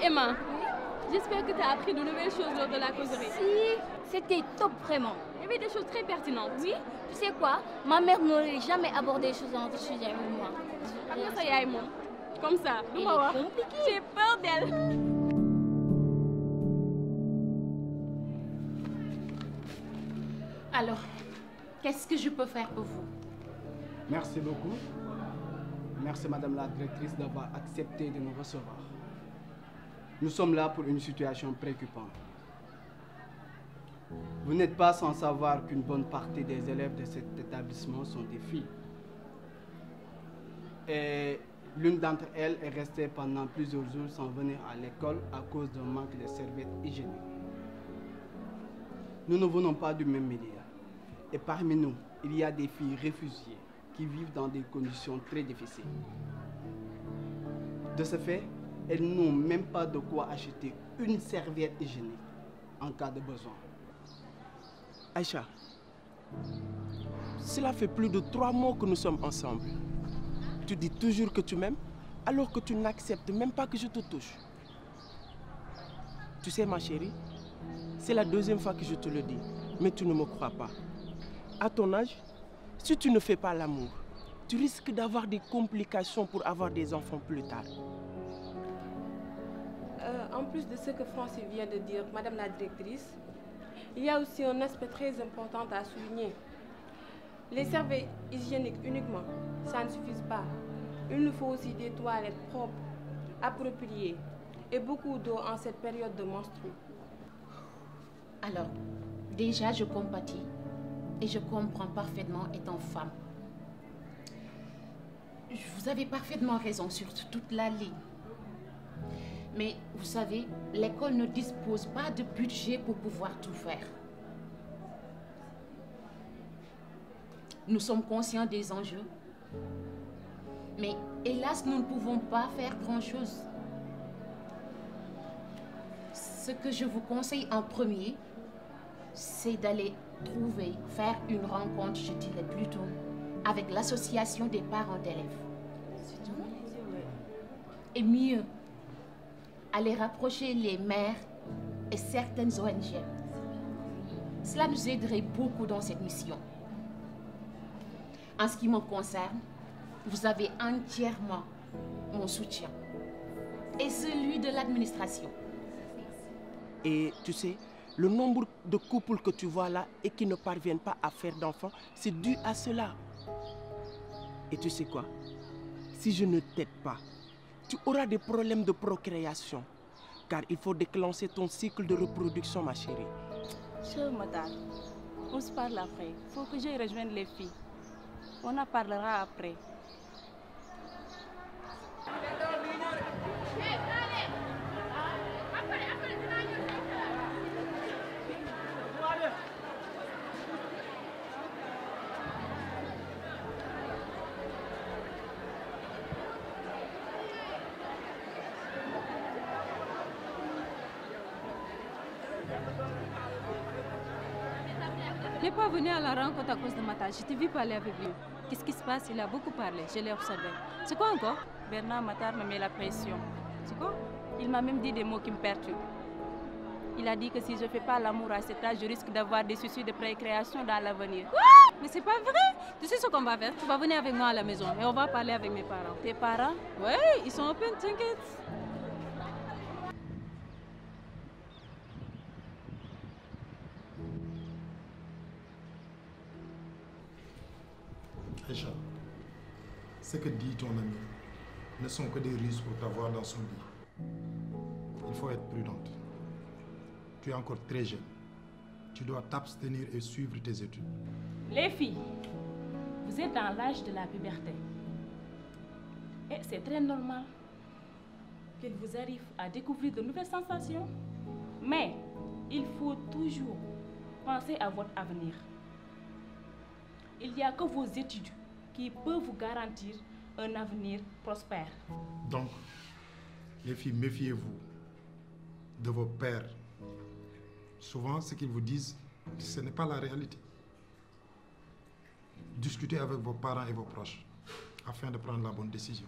Emma, j'espère que tu as appris de nouvelles choses lors de la causerie. Si, c'était top vraiment. Il y avait des choses très pertinentes. Oui, tu sais quoi? Ma mère n'aurait jamais abordé les choses dans ce sujet avec moi. Après ça, y moi. Comme ça, Elle est compliquée. J'ai peur d'elle. Alors, qu'est-ce que je peux faire pour vous? Merci beaucoup. Merci Madame la Directrice d'avoir accepté de nous recevoir. Nous sommes là pour une situation préoccupante. Vous n'êtes pas sans savoir qu'une bonne partie des élèves de cet établissement sont des filles. Et l'une d'entre elles est restée pendant plusieurs jours sans venir à l'école à cause d'un manque de serviettes hygiéniques. Nous ne venons pas du même milieu. Et parmi nous, il y a des filles réfugiées qui vivent dans des conditions très difficiles. De ce fait, elles n'ont même pas de quoi acheter une serviette hygiénique en cas de besoin. Aïcha, cela fait plus de 3 mois que nous sommes ensemble. Tu dis toujours que tu m'aimes, alors que tu n'acceptes même pas que je te touche. Tu sais ma chérie, c'est la 2e fois que je te le dis, mais tu ne me crois pas. À ton âge, si tu ne fais pas l'amour, tu risques d'avoir des complications pour avoir des enfants plus tard. En plus de ce que Francis vient de dire, Madame la Directrice, il y a aussi un aspect très important à souligner. Les serviettes hygiéniques uniquement, ça ne suffit pas. Il nous faut aussi des toilettes propres, appropriées et beaucoup d'eau en cette période de menstru. Alors, déjà je compatis et je comprends parfaitement étant femme. Vous avez parfaitement raison sur toute la ligne. Mais vous savez, l'école ne dispose pas de budget pour pouvoir tout faire. Nous sommes conscients des enjeux. Mais hélas, nous ne pouvons pas faire grand-chose. Ce que je vous conseille en premier, c'est d'aller faire une rencontre, je dirais plutôt, avec l'association des parents d'élèves. Et mieux, aller rapprocher les maires et certaines ONG. Cela nous aiderait beaucoup dans cette mission. En ce qui me concerne, vous avez entièrement mon soutien et celui de l'administration. Et tu sais, le nombre de couples que tu vois là et qui ne parviennent pas à faire d'enfants, c'est dû à cela. Et tu sais quoi? Si je ne t'aide pas, tu auras des problèmes de procréation. Car il faut déclencher ton cycle de reproduction, ma chérie. Chère madame, on se parle après. Il faut que j'aille rejoindre les filles. On en parlera après. Je n'ai pas venu à la rencontre à cause de Mata. Je t'ai vu parler avec lui. Qu'est-ce qui se passe? Il a beaucoup parlé. Je l'ai observé. C'est quoi encore? Bernard Matar me met la pression. C'est quoi? Il m'a même dit des mots qui me perturbent. Il a dit que si je ne fais pas l'amour à cet âge, je risque d'avoir des soucis de précréation dans l'avenir. Quoi? Mais c'est pas vrai. Tu sais ce qu'on va faire? Tu vas venir avec moi à la maison et on va parler avec mes parents. Tes parents? Oui, ils sont open, t'inquiète. Aïcha, ce que dit ton ami ne sont que des ruses pour t'avoir dans son lit. faut être prudente. Tu es encore très jeune. Tu dois t'abstenir et suivre tes études. Les filles, vous êtes dans l'âge de la puberté. Et c'est très normal qu'il vous arrive à découvrir de nouvelles sensations. Mais il faut toujours penser à votre avenir. Il n'y a que vos études qui peuvent vous garantir un avenir prospère. Donc, les filles, méfiez-vous de vos pères. Souvent, ce qu'ils vous disent, ce n'est pas la réalité. Discutez avec vos parents et vos proches afin de prendre la bonne décision.